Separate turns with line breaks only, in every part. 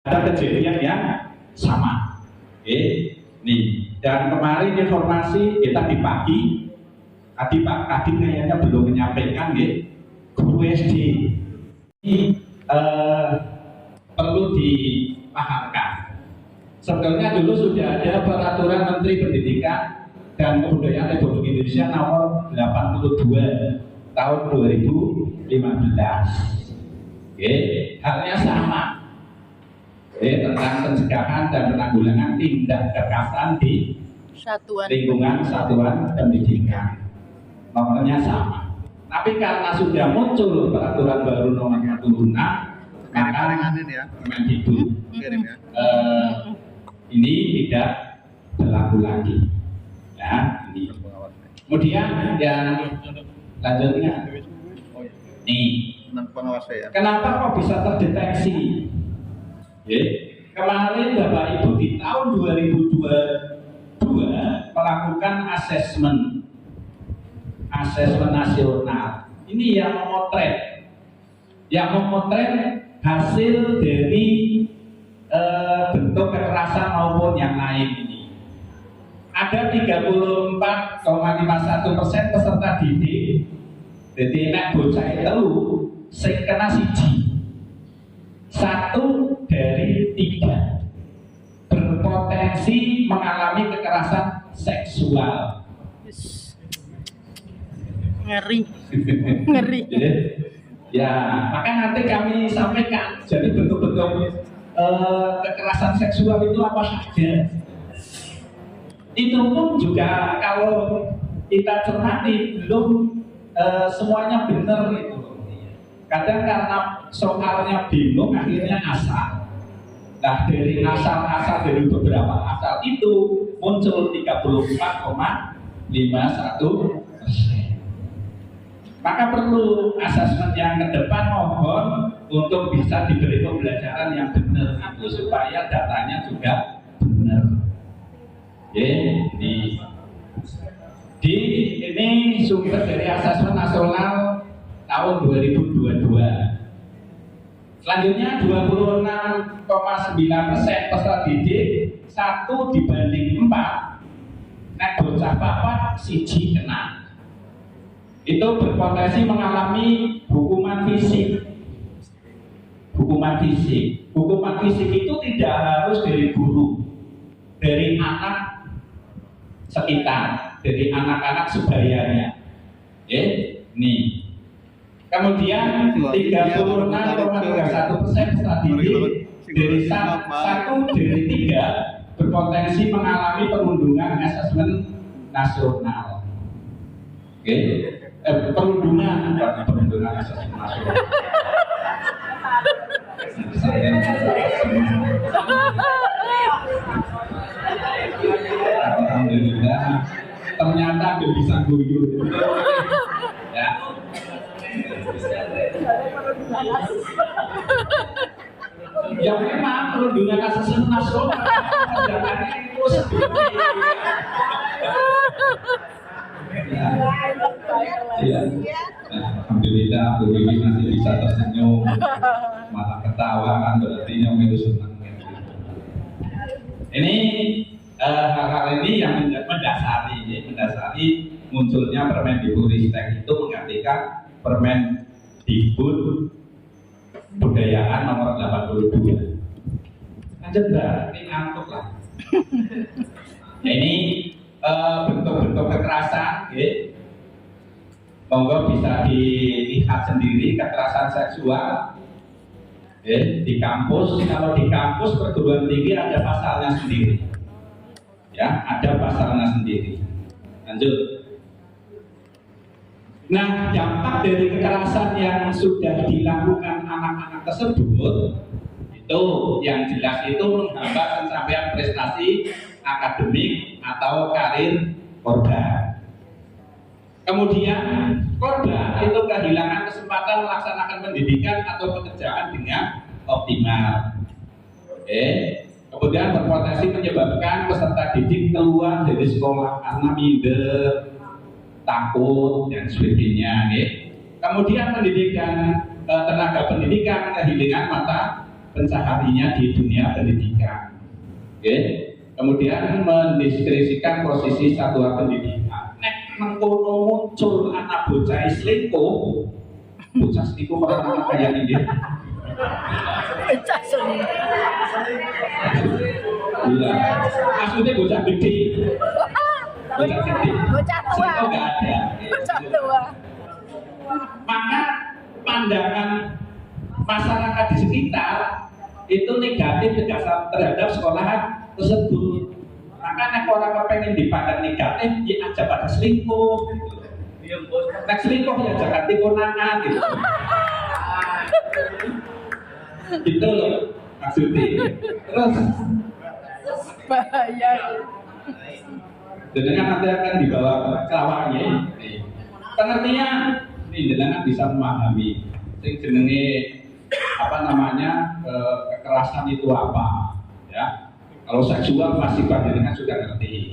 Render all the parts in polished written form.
ada kejadian yang sama. Nih, dan kemarin informasi tadi pagi, tadi Pak Kadin kayaknya belum menyampaikan, guru SD ini perlu dipahamkan. Sebetulnya dulu sudah ada peraturan Menteri Pendidikan dan Kebudayaan Republik Indonesia nomor 82 tahun 2015. Halnya sama. Tentang pencegahan dan penanggulangan tindak kekerasan di lingkungan satuan pendidikan. Nomornya sama. Tapi karena sudah muncul peraturan baru nomor 46, maka Kemendikbud ini tidak berlaku lagi. Ya, ini. Kemudian yang lanjutnya, nih, kenapa kok bisa terdeteksi? Kemarin Bapak Ibu di tahun 2022 melakukan asesmen nasional. Ini yang memotret hasil dari bentuk kekerasan maupun yang lain ini. Ada 34,51% peserta didik, jadi nek bocah itu sing kena siji, 1 dari 3 berpotensi mengalami kekerasan seksual.
Ngeri.
Ya, maka nanti kami sampaikan. Jadi bentuk-bentuk kekerasan seksual itu apa saja. Itu pun juga kalau kita cermati belum semuanya benar itu. Kadang karena soalnya bingung akhirnya asal. Nah, dari asal dari beberapa asal itu muncul 34,51%. Maka perlu asesmen yang ke depan, mohon untuk bisa diberi pembelajaran yang benar itu supaya datanya juga benar. Ini sumber dari asesmen nasional tahun 2022. Selanjutnya 26,9% peserta didik 1 dibanding 4. Nek bocah papat siji kena. Itu berpotensi mengalami hukuman fisik. Hukuman fisik itu tidak harus dari guru, dari anak sekitar, dari anak-anak sebayanya. Nih. Kemudian 36,31% peserta didik dari 1 dari 3 berpotensi mengalami perundungan asesmen nasional. Perundungan asesmen nasional. Alhamdulillah, ternyata dia bisa guyu. Ya. Ya memang perundungan asesmen nasional. Jangannya itu ya. Alhamdulillah, Bu Wiwi masih bisa tersenyum, malah ketawa kan, berarti yang itu senang. Ini hal-hal ini yang mendasari munculnya Permendikbudristek itu menggantikan Permendikbud Budayaan nomor 82. Lanjut Mbak, ini ngantuk lah. Ini bentuk-bentuk kekerasan, monggo bisa dilihat sendiri kekerasan seksual di kampus. Kalau di kampus perguruan tinggi ada pasalnya sendiri, ya, ada pasalnya sendiri. Lanjut. Nah, dampak dari kekerasan yang sudah dilakukan anak-anak tersebut itu yang jelas itu menghambat pencapaian prestasi akademik atau karir korban. Kemudian korban itu kehilangan kesempatan melaksanakan pendidikan atau pekerjaan dengan optimal. Kemudian berpotensi menyebabkan peserta didik keluar dari sekolah karena minder, takut dan sebagainya. Kemudian pendidikan tenaga pendidikan kehilangan mata pencaharinya di dunia pendidikan. Oke. Kemudian mendiskresikan posisi satuan pendidikan. Nek mengkono muncul anak bocah selingkuh, bocah selingkuh orang kayak ini.
Bocah selingkuh.
Iya. Maksudnya bocah gede. Bocah gede.
Bocah tua.
Selingkuh nggak ada.
Bocah tua.
Maka pandangan masyarakat di sekitar itu negatif terhadap sekolahan tersebut. Maka nek orang kepengen dipandang negatif, ya aja pada selingkuh. Nek selingkuh ya jangan konangan gitu. Gitu loh maksudnya. Terus
bahaya.
dengan nanti akan dibawa ke awalnya. Pengertian ini dengan bisa memahami. Sing jenenge apa namanya kekerasan itu apa, ya? Kalau seksual pasti panjenengan sudah ngerti,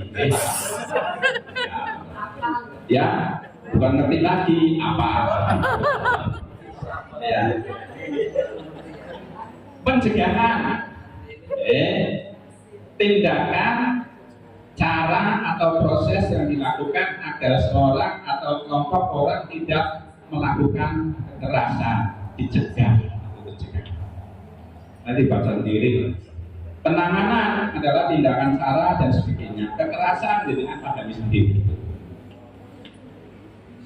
ya, bukan ngerti lagi apa, ya. Pencegahan, tindakan, cara atau proses yang dilakukan agar seorang atau kelompok orang tidak melakukan kekerasan, dicegah. Nanti baca sendiri. Penanganan adalah tindakan cara dan sebagainya. Kekerasan dengan pahami sendiri.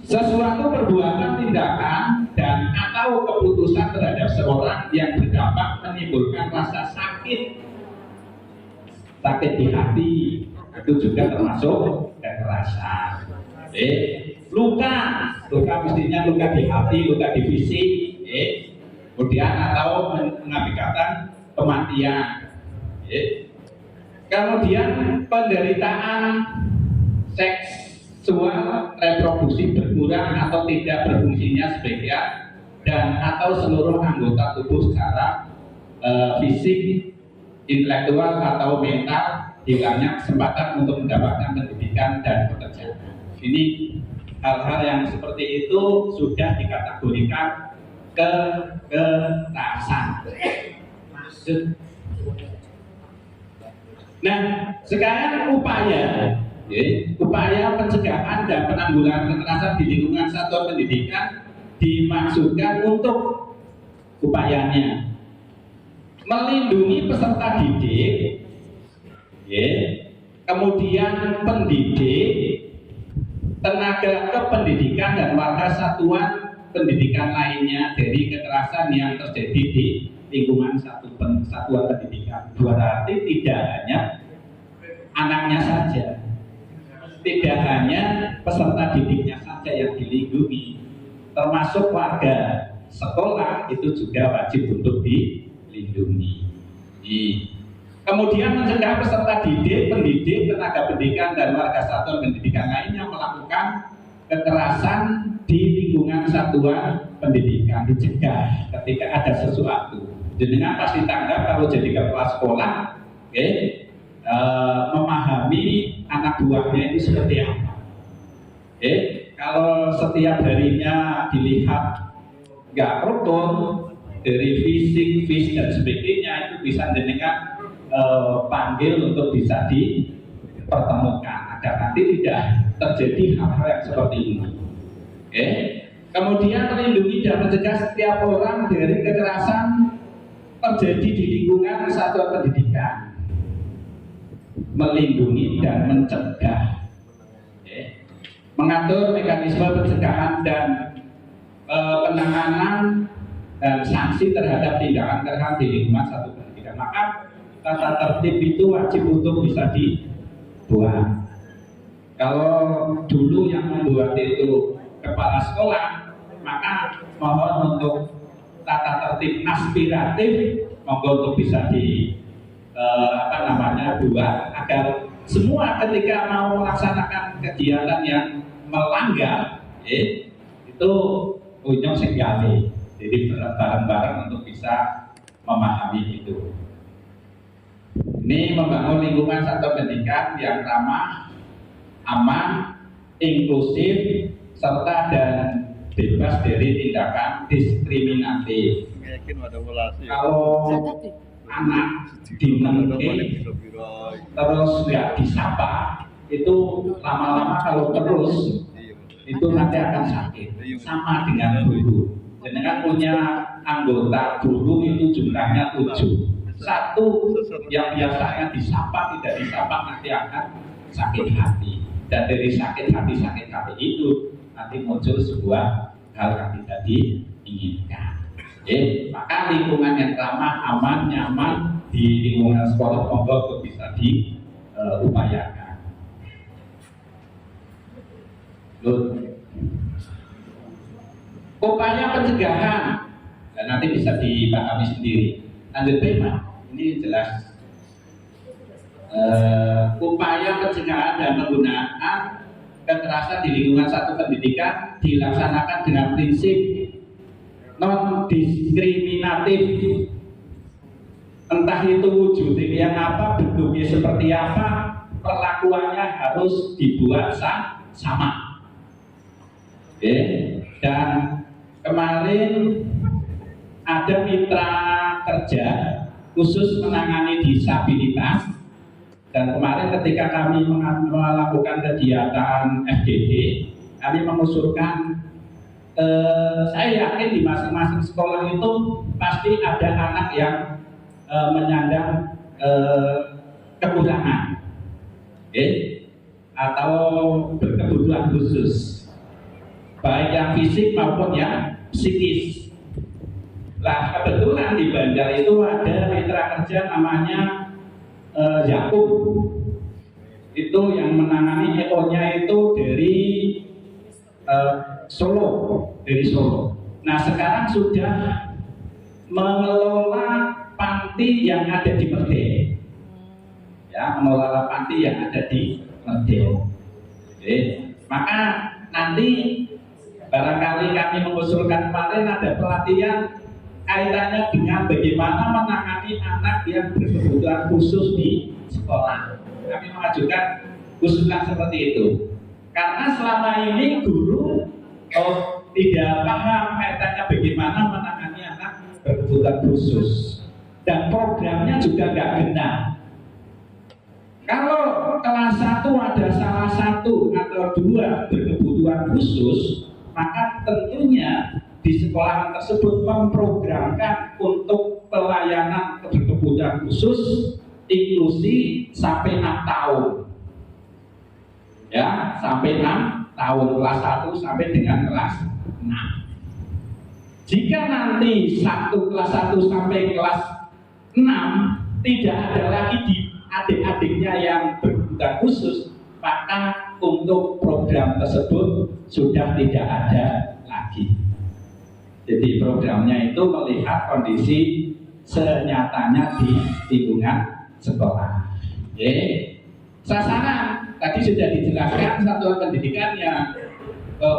Sesuatu perbuatan, tindakan dan atau keputusan terhadap seorang yang berdampak menimbulkan rasa sakit di hati, itu juga termasuk kekerasan. Luka mestinya luka di hati, luka di fisik, kemudian atau mengakibatkan kematian. Kemudian penderitaan seksual reproduksi berkurang atau tidak berfungsinya sebagian dan atau seluruh anggota tubuh secara fisik, intelektual atau mental, hilangnya kesempatan untuk mendapatkan pendidikan dan pekerjaan. Ini hal-hal yang seperti itu sudah dikategorikan kekerasan. Nah, sekarang upaya pencegahan dan penanggulangan kekerasan di lingkungan satuan pendidikan dimaksudkan untuk upayanya melindungi peserta didik, kemudian pendidik, tenaga kependidikan dan warga satuan pendidikan lainnya dari kekerasan yang terjadi di lingkungan satuan pendidikan. Berarti tidak hanya anaknya saja, tidak hanya peserta didiknya saja yang dilindungi, termasuk warga sekolah itu juga wajib untuk dilindungi. Kemudian mencegah peserta didik, pendidik, tenaga pendidikan dan warga satuan pendidikan lainnya melakukan kekerasan di lingkungan satuan pendidikan, dicegah ketika ada sesuatu. Jenengan pasti tanggap kalau jadi kepala sekolah, memahami anak buahnya itu seperti apa. Kalau setiap harinya dilihat nggak rukun dari fisik dan sebagainya, itu bisa jenengan panggil untuk bisa dipertemukan agar nanti tidak terjadi hal-hal yang seperti ini. Kemudian melindungi dan mencegah setiap orang dari kekerasan terjadi di lingkungan satuan pendidikan. Melindungi dan mencegah, mengatur mekanisme pencegahan dan penanganan dan sanksi terhadap tindakan kekerasan di lingkungan satuan pendidikan. Maka tata tertib itu wajib untuk bisa dibuat. Kalau dulu yang membuat itu kepala sekolah, maka mohon untuk tata tertib aspiratif, monggo untuk bisa buat agar semua ketika mau melaksanakan kegiatan yang melanggar, itu punya sekali. Jadi bareng-bareng untuk bisa memahami itu. Ini membangun lingkungan satuan pendidikan yang ramah, aman, inklusif, serta dan bebas dari tindakan diskriminatif. Kalau anak dinengke terus nggak disapa, itu lama-lama kalau terus itu nanti akan sakit. Sama dengan guru. Jadi kan punya anggota guru itu jumlahnya 7. Satu yang biasanya disapa tidak disapa nanti akan sakit hati. Dan dari sakit hati itu nanti muncul sebuah hal yang tidak diinginkan. Maka lingkungan yang ramah, aman, nyaman di lingkungan sekolah monggo bisa diupayakan. Upaya pencegahan, dan nanti bisa dipahami sendiri. Lanjut tema, ini jelas. Upaya pencegahan dan penggunaan kekerasan di lingkungan satu pendidikan dilaksanakan dengan prinsip non diskriminatif. Entah itu wujudnya yang apa, bentuknya seperti apa, perlakuannya harus dibuat sama. Dan kemarin ada mitra kerja khusus menangani disabilitas. Dan kemarin ketika kami melakukan kegiatan FGD, kami mengusulkan, saya yakin di masing-masing sekolah itu pasti ada anak yang menyandang kekurangan, atau berkebutuhan khusus, baik yang fisik maupun yang psikis. Nah, kebetulan di Bandar itu ada mitra kerja namanya Yakub, itu yang menangani EO-nya itu dari Solo. Nah, sekarang sudah mengelola panti yang ada di Merdeka, mengelola panti yang ada di Merdeka. Maka nanti barangkali kami mengusulkan kemarin ada pelatihan kaitannya dengan bagaimana menangani anak yang berkebutuhan khusus di sekolah. Kami mengajukan usulan seperti itu. Karena selama ini guru tidak paham kaitannya bagaimana menangani anak berkebutuhan khusus. Dan programnya juga nggak benar. Kalau kelas 1 ada salah satu atau 2 berkebutuhan khusus, maka tentunya di sekolah tersebut memprogramkan untuk pelayanan berkebutuhan khusus inklusi sampai 6 tahun. Sampai 6 tahun, kelas 1 sampai dengan kelas 6. Jika nanti kelas 1 sampai kelas 6 tidak ada lagi di adik-adiknya yang berkebutuhan khusus, maka untuk program tersebut sudah tidak ada lagi. Jadi programnya itu melihat kondisi senyatanya di lingkungan sekolah. Sasaran tadi sudah dijelaskan, satuan pendidikan yang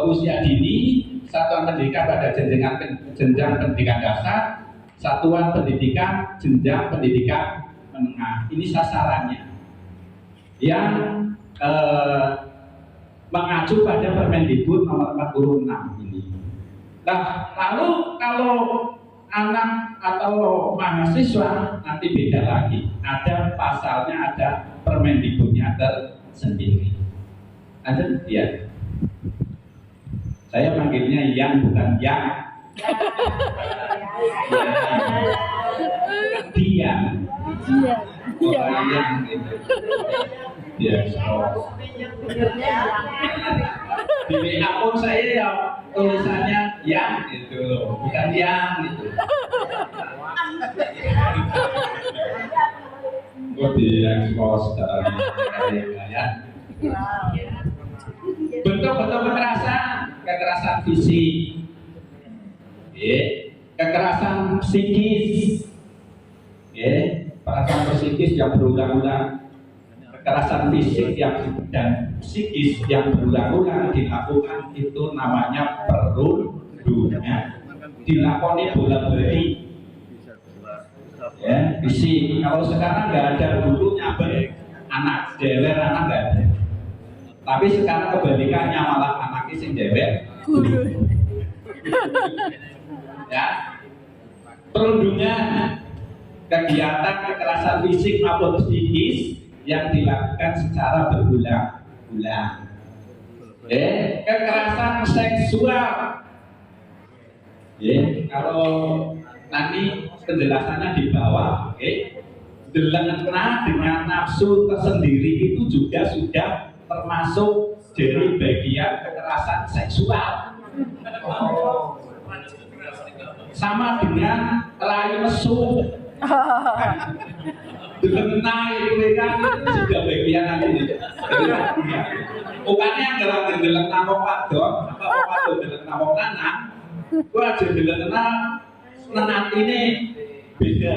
usia dini, satuan pendidikan pada jenjang pendidikan dasar, satuan pendidikan jenjang pendidikan menengah. Ini sasarannya yang mengacu pada Permendikbud nomor 46 ini. Nah, lalu kalau anak atau mahasiswa nanti beda lagi. Ada pasalnya, ada Permendikbudnya tersendiri. Ada dia. Saya panggilnya yang, bukan yang. Dia. Bukan yang gitu. Yes. Di WA pun saya ya tulisannya yang gitu loh, bukan yang gitu. Gue diekspos secara ya. Bentuk-bentuk kekerasan fisik, kekerasan psikis, kekerasan psikis yang berulang-ulang, kekerasan fisik dan psikis yang berulang-ulang dilakukan itu namanya perundungan. Dilakoni bola-bali, fisik. Kalau sekarang nggak ada dulu nyamber anak jewer, anak nggak ada. Tapi sekarang kebalikannya, malah anaknya sing jewer. Ya, perundungan, kegiatan kekerasan fisik maupun psikis yang dilakukan secara berulang-ulang. Kekerasan seksual. Kalau nanti penjelasannya di bawah, delengna dengan nafsu tersendiri itu juga sudah termasuk dari bagian kekerasan seksual. Sama dengan kelahi mesum. Delengna itu kan juga bagian nanti. Bukannya yang delengna wong wadon, apa wadon delengna wong lanang. Ku aja delengna nenatine beda.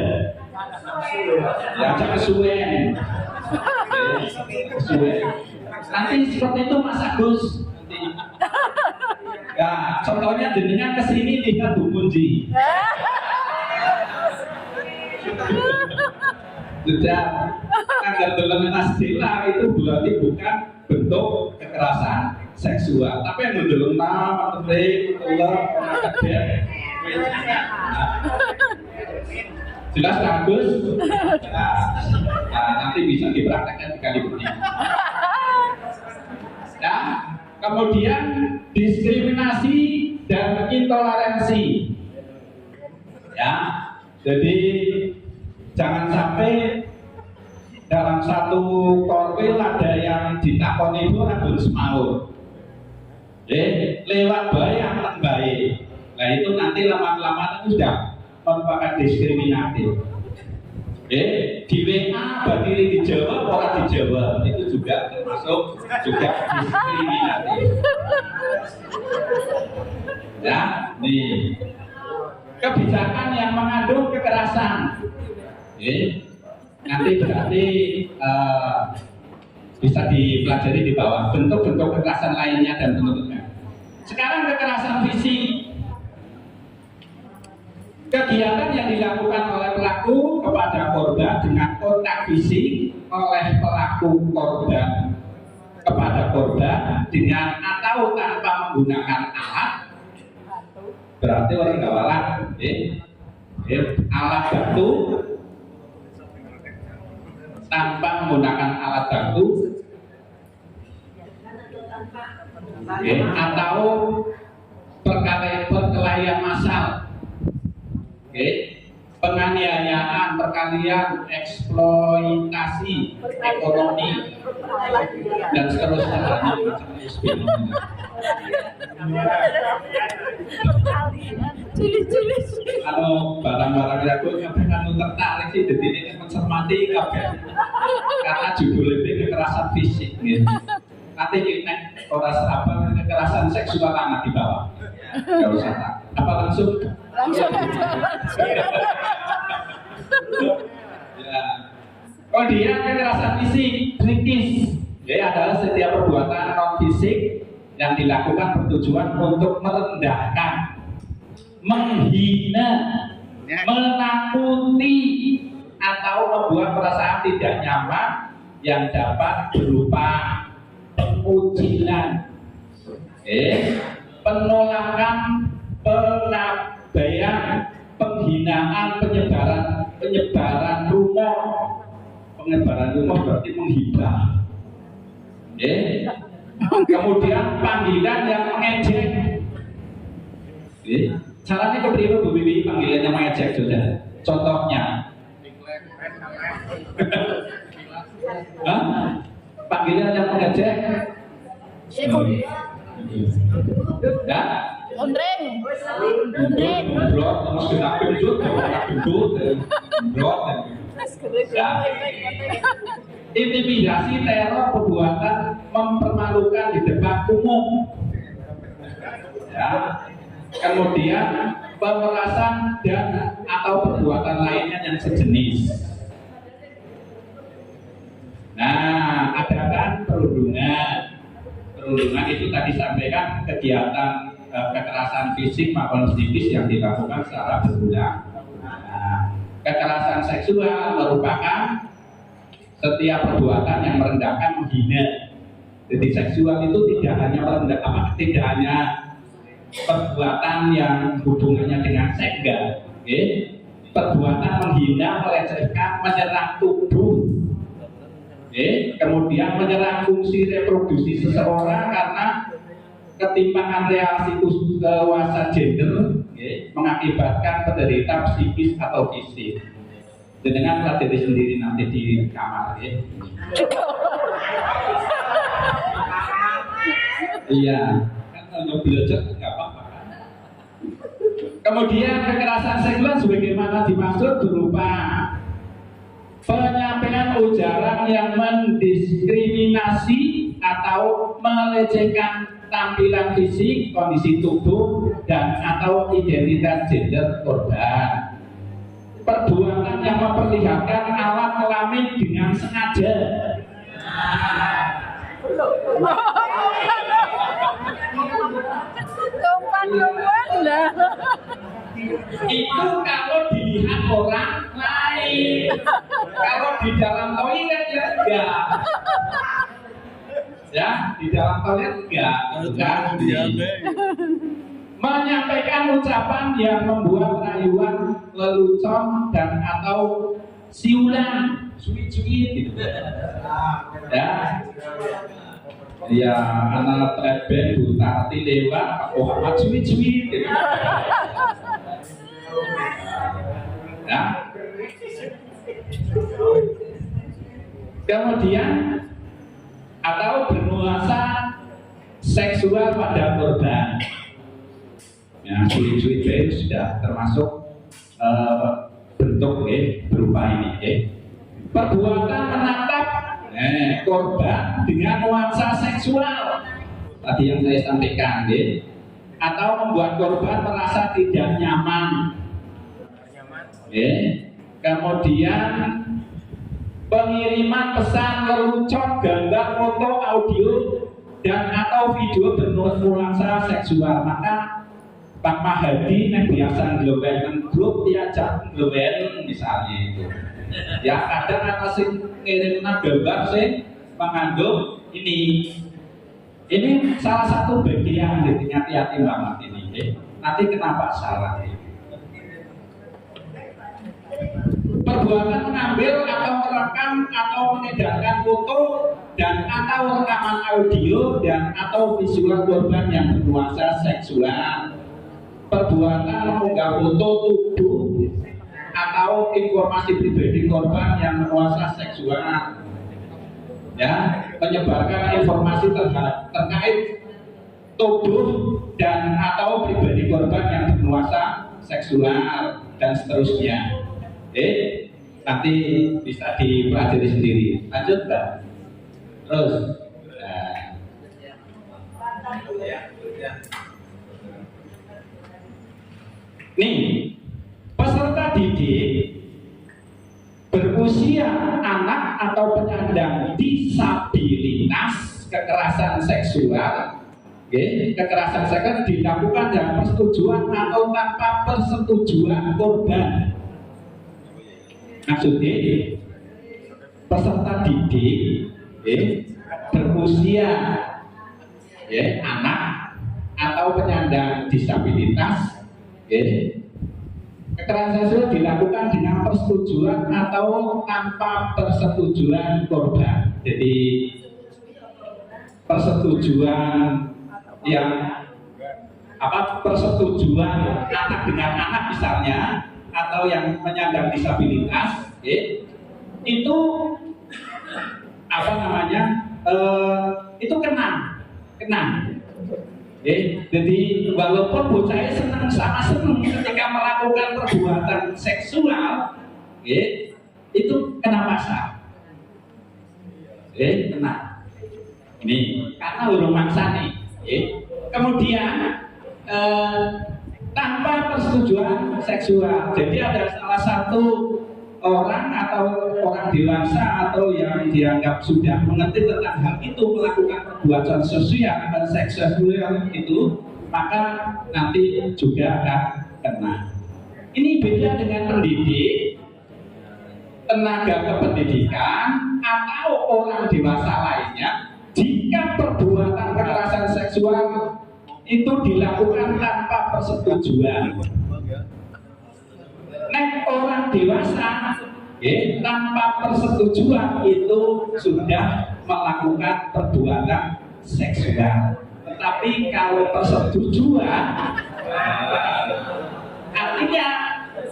Ya aja kesuwen. Nanti seperti itu Mas Agus. Ya, contohnya jenengan kesini lihat Bu Munji. Sudah agar dalam nasdila itu berarti bukan bentuk kekerasan seksual, tapi yang dalam nama menteri, telur, jelas bagus. Nanti bisa dipraktekkan sekali ini. Ya, kemudian diskriminasi dan intoleransi. Ya, jadi jangan sampai dalam satu korwil ada yang ditakoni itu rabun semaur. Lewat baik yang baik. Nah itu nanti lama-lama itu sudah merupakan diskriminatif. Di WA berdiri di Jawa, orang di Jawa itu juga termasuk juga diskriminatif. Ya, nih kebijakan yang mengandung kekerasan. Nanti berarti bisa dipelajari di bawah bentuk-bentuk kekerasan lainnya dan bentuknya. Sekarang kekerasan fisik, kegiatan yang dilakukan oleh pelaku kepada korban dengan kontak fisik oleh pelaku korban kepada korban dengan atau tanpa menggunakan alat, berarti orang gawalan, alat batu tanpa menggunakan alat batu, atau perkelahian massal, penganiayaan, perkalian, eksploitasi ekonomi dan seterusnya. Kalau barang-barang aku kan tertarik sih, jadi ini mencermati karena judulnya kekerasan fisik. Nanti kita orang serabang kekerasan seksual anak di bawah. Gak usah tak. Apa langsung? Langsung aja. Ya. Kemudian kekerasan fisik, psikis, adalah setiap perbuatan non fisik yang dilakukan bertujuan untuk merendahkan, menghina, menakuti, atau membuat perasaan tidak nyaman yang dapat berupa pengucilan, penolakan, pengabaian, penghinaan, penyebaran rumor. Penyebaran rumor berarti menghibah. Kemudian panggilan yang mengejek. Caranya kepriwe Bu Bibi panggilan yang mengejek sudah? Contohnya. Panggilan yang mengejek. Ya?
Ondreng.
Blok, terus kena gendut, blok. Intimidasi, teror, perbuatan mempermalukan di depan umum. Ya. Kemudian pemerasan dan atau perbuatan lainnya yang sejenis. Nah, ada kan perundungan. Perundungan itu tadi sampaikan kegiatan kekerasan fisik maupun psikis yang dilakukan secara berulang. Nah, kekerasan seksual merupakan setiap perbuatan yang merendahkan, menghina. Jadi seksual itu tidak hanya perbuatan yang hubungannya dengan seks, perbuatan menghina, melecehkan, menyerang tubuh, kemudian menyerang fungsi reproduksi seseorang karena ketimpangan relasi kuasa gender, mengakibatkan penderita psikis atau fisik. Dengan pelajari sendiri nanti di kamar, Iya, kan kalau belajar nggak apa-apa. Kemudian kekerasan seksual sebagaimana dimaksud berupa penyampaian ujaran yang mendiskriminasi atau melecehkan tampilan fisik, kondisi tubuh, dan atau identitas gender korban. Perbuatan yang memperlihatkan alat kelamin dengan sengaja. Itu kalau dilihat orang lain. Kalau di dalam toilet ya enggak. Ya, di dalam toilet enggak. Menyampaikan ucapan yang membuat rayuan, lelucon, dan atau siulan, suit-suit gitu. Ya. Ya, anak treben Butati lewat, Muhammad suit-suit gitu. Ya. Kemudian atau bernuansa seksual pada korban. Ya, sulit-sulit itu sudah termasuk bentuk berupa ini. Perbuatan menatap korban dengan nuansa seksual tadi yang saya sampaikan, atau membuat korban merasa tidak nyaman. Kemudian pengiriman pesan, lelucon, gambar, foto, audio, dan atau video bernuansa seksual. Maka Pak Mahadi yang biasa global grup diajak global misalnya itu. Ya kadang atas ngirim gambar sih mengandung ini salah satu bagian dari hati-hati banget ini. Nanti kenapa salah? Perbuatan mengambil atau merekam atau mengedarkan foto dan atau rekaman audio dan atau visual korban yang bernuansa seksual. Perbuatan mengunggah foto tubuh atau informasi pribadi korban yang bernuansa seksual, ya, menyebarkan informasi terkait tubuh dan atau pribadi korban yang bernuansa seksual dan seterusnya. Nanti bisa dipelajari sendiri. Lanjut, Mbak. Terus, nih, peserta didik berusia anak atau penyandang disabilitas kekerasan seksual, kekerasan seksual dilakukan dengan persetujuan atau tanpa persetujuan korban. Maksudnya, peserta didik berusia anak atau penyandang disabilitas, kekerasan seksual dilakukan dengan persetujuan atau tanpa persetujuan korban. Jadi persetujuan yang persetujuan anak dengan anak misalnya, atau yang menyandang disabilitas, itu itu kena. Jadi walaupun bocahnya senang ketika melakukan perbuatan seksual, itu kena pasal, kena. Ini karena urung maksa nih. Kemudian tanpa persetujuan seksual. Jadi ada salah satu orang atau orang dewasa atau yang dianggap sudah mengerti tentang hal itu melakukan perbuatan seksual dan seksual itu, maka nanti juga akan kena. Ini beda dengan pendidik, tenaga kependidikan, atau orang dewasa lainnya. Jika perbuatan kekerasan seksual itu dilakukan tanpa persetujuan. Nek orang dewasa tanpa persetujuan itu sudah melakukan perbuatan seksual. Tetapi kalau persetujuan artinya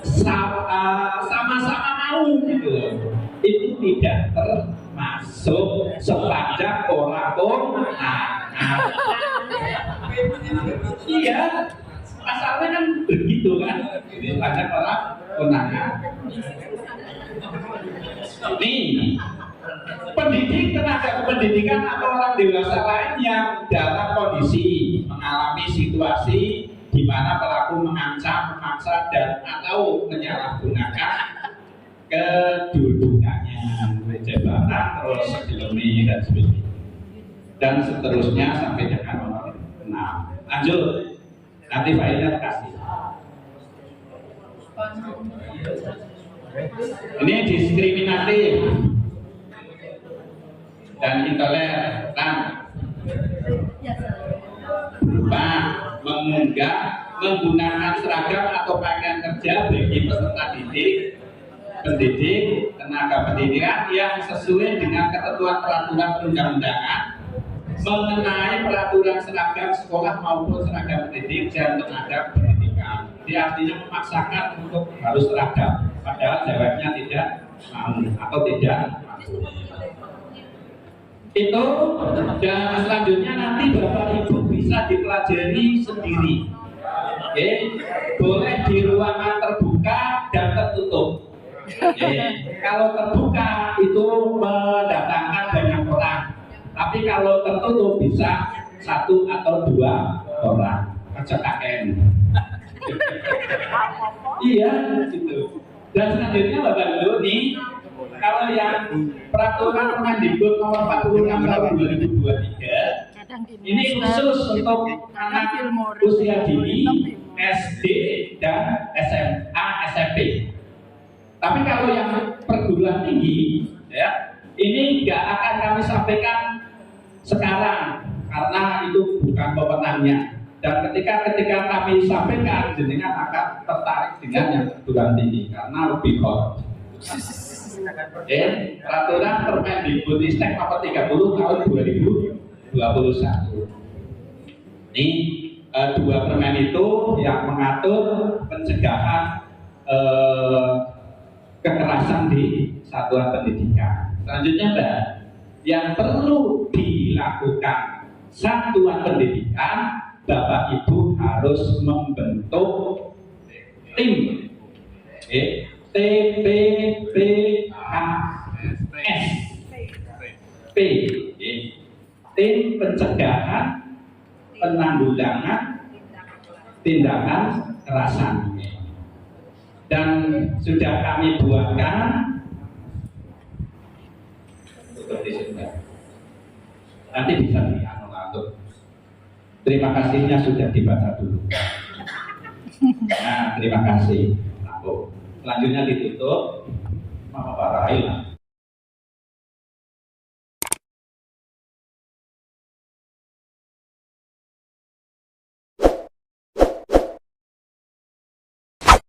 sama-sama mau gitu, itu tidak termasuk sepanjang orang iya, pasalnya kan begitu kan, sepanjang orang konangan. Nih, pendidik, tenaga kependidikan atau orang dewasa lain yang dalam kondisi mengalami situasi di mana pelaku mengancam, memaksa dan atau menyalahgunakan kedudukannya, jabatan, terus ekonomi dan sebagainya, dan seterusnya sampai dengan nomor 6. Lanjut, nanti failnya kasih. Ini diskriminatif dan intoleran berupa mengunggah, menggunakan seragam atau pakaian kerja bagi peserta didik, pendidik, tenaga pendidikan yang sesuai dengan ketentuan peraturan perundang-undangan mengenai peraturan seragam sekolah maupun seragam pendidik dan tenaga pendidikan. Jadi artinya memaksakan untuk harus seragam, padahal jawabnya tidak mau atau tidak mampu. Itu, dan selanjutnya nanti Bapak Ibu bisa dipelajari sendiri. Oke, boleh di ruangan terbuka dan tertutup. Kalau terbuka itu mendatangkan banyak orang, tapi kalau tertutup bisa 1 atau 2 orang. KKN. Iya, gitu. Dan selanjutnya Bapak Ibu nih, kalau yang peraturan Permendikbud nomor 46 tahun 2023 ini khusus untuk anak usia dini, SD dan SMA, SMP. Tapi kalau yang perguruan tinggi, ya, ini nggak akan kami sampaikan sekarang karena itu bukan wewenangnya. Dan ketika kami sampaikan, jenengan akan tertarik dengan yang perguruan tinggi karena lebih hot. Peraturan Permendikbudristek nomor 30 tahun 2021. Ini 2 permen itu yang mengatur pencegahan kekerasan di satuan pendidikan. Selanjutnya, Mbak, yang perlu dilakukan satuan pendidikan, Bapak Ibu harus membentuk tim TPPHS tim pencegahan penanggulangan tindakan kekerasan, dan sudah kami buatkan nanti bisa dianulir. Terima kasihnya sudah dibaca dulu. Nah, terima kasih. Selanjutnya ditutup. Mama Pak Rahil.